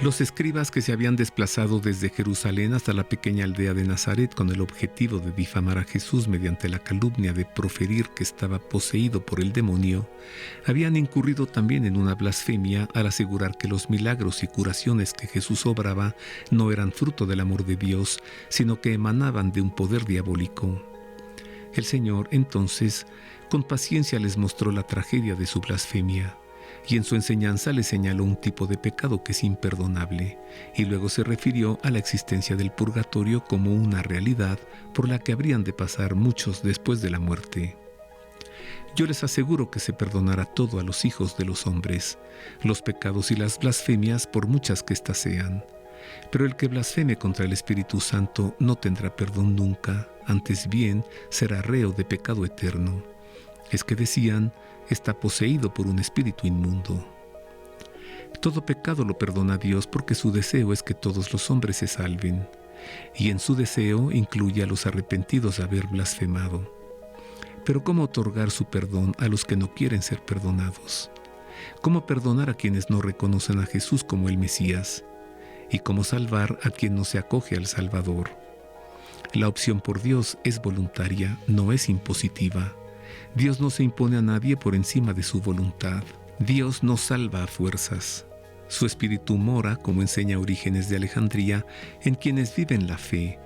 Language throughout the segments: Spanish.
Los escribas que se habían desplazado desde Jerusalén hasta la pequeña aldea de Nazaret con el objetivo de difamar a Jesús mediante la calumnia de proferir que estaba poseído por el demonio, habían incurrido también en una blasfemia al asegurar que los milagros y curaciones que Jesús obraba no eran fruto del amor de Dios, sino que emanaban de un poder diabólico. El Señor, entonces, con paciencia les mostró la tragedia de su blasfemia, y en su enseñanza les señaló un tipo de pecado que es imperdonable, y luego se refirió a la existencia del purgatorio como una realidad por la que habrían de pasar muchos después de la muerte. Yo les aseguro que se perdonará todo a los hijos de los hombres, los pecados y las blasfemias por muchas que éstas sean. Pero el que blasfeme contra el Espíritu Santo no tendrá perdón nunca, antes bien será reo de pecado eterno. Es que decían, está poseído por un espíritu inmundo. Todo pecado lo perdona Dios porque su deseo es que todos los hombres se salven, y en su deseo incluye a los arrepentidos de haber blasfemado. Pero ¿cómo otorgar su perdón a los que no quieren ser perdonados? ¿Cómo perdonar a quienes no reconocen a Jesús como el Mesías? ¿Y cómo salvar a quien no se acoge al Salvador? La opción por Dios es voluntaria, no es impositiva. Dios no se impone a nadie por encima de su voluntad. Dios no salva a fuerzas. Su espíritu mora, como enseña Orígenes de Alejandría, en quienes viven la fe,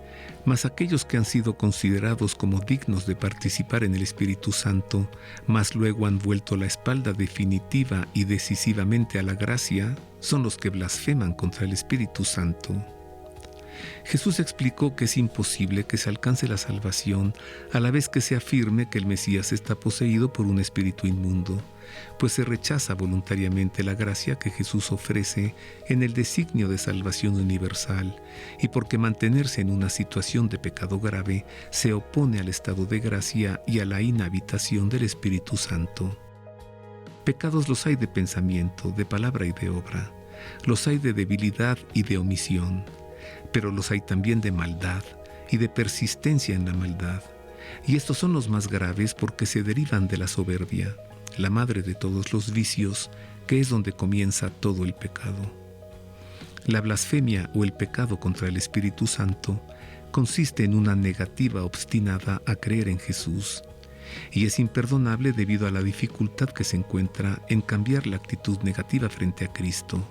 mas aquellos que han sido considerados como dignos de participar en el Espíritu Santo, mas luego han vuelto la espalda definitiva y decisivamente a la gracia, son los que blasfeman contra el Espíritu Santo. Jesús explicó que es imposible que se alcance la salvación a la vez que se afirme que el Mesías está poseído por un espíritu inmundo, pues se rechaza voluntariamente la gracia que Jesús ofrece en el designio de salvación universal, y porque mantenerse en una situación de pecado grave se opone al estado de gracia y a la inhabitación del Espíritu Santo. Pecados los hay de pensamiento, de palabra y de obra, los hay de debilidad y de omisión, pero los hay también de maldad y de persistencia en la maldad, y estos son los más graves porque se derivan de la soberbia, la madre de todos los vicios, que es donde comienza todo el pecado. La blasfemia o el pecado contra el Espíritu Santo consiste en una negativa obstinada a creer en Jesús, y es imperdonable debido a la dificultad que se encuentra en cambiar la actitud negativa frente a Cristo.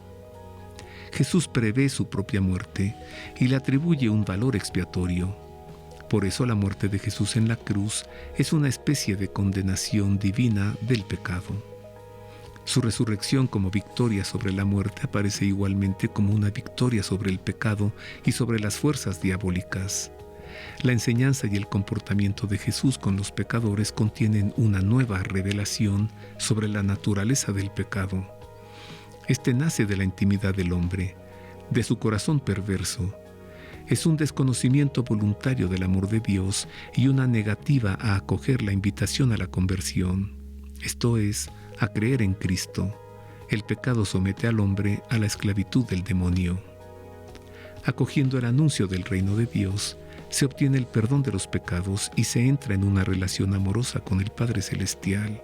Jesús prevé su propia muerte y le atribuye un valor expiatorio. Por eso la muerte de Jesús en la cruz es una especie de condenación divina del pecado. Su resurrección como victoria sobre la muerte aparece igualmente como una victoria sobre el pecado y sobre las fuerzas diabólicas. La enseñanza y el comportamiento de Jesús con los pecadores contienen una nueva revelación sobre la naturaleza del pecado. Este nace de la intimidad del hombre, de su corazón perverso. Es un desconocimiento voluntario del amor de Dios y una negativa a acoger la invitación a la conversión, esto es, a creer en Cristo. El pecado somete al hombre a la esclavitud del demonio. Acogiendo el anuncio del reino de Dios, se obtiene el perdón de los pecados y se entra en una relación amorosa con el Padre Celestial.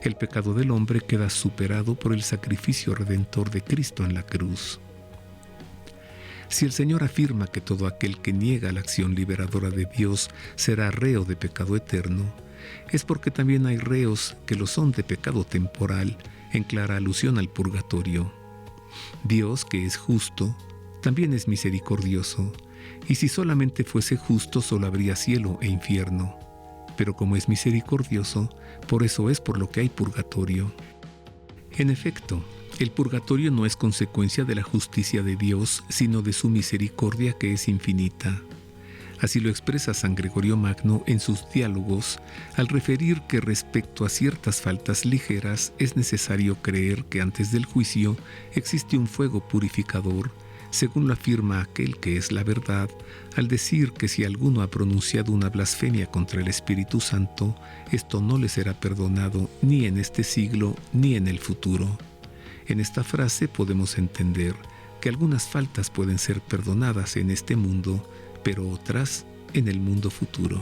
El pecado del hombre queda superado por el sacrificio redentor de Cristo en la cruz. Si el Señor afirma que todo aquel que niega la acción liberadora de Dios será reo de pecado eterno, es porque también hay reos que lo son de pecado temporal, en clara alusión al purgatorio. Dios, que es justo, también es misericordioso, y si solamente fuese justo solo habría cielo e infierno. Pero como es misericordioso, por eso es por lo que hay purgatorio. En efecto, el purgatorio no es consecuencia de la justicia de Dios, sino de su misericordia que es infinita. Así lo expresa San Gregorio Magno en sus diálogos, al referir que respecto a ciertas faltas ligeras es necesario creer que antes del juicio existe un fuego purificador, según lo afirma aquel que es la verdad, al decir que si alguno ha pronunciado una blasfemia contra el Espíritu Santo, esto no le será perdonado ni en este siglo ni en el futuro. En esta frase podemos entender que algunas faltas pueden ser perdonadas en este mundo, pero otras en el mundo futuro.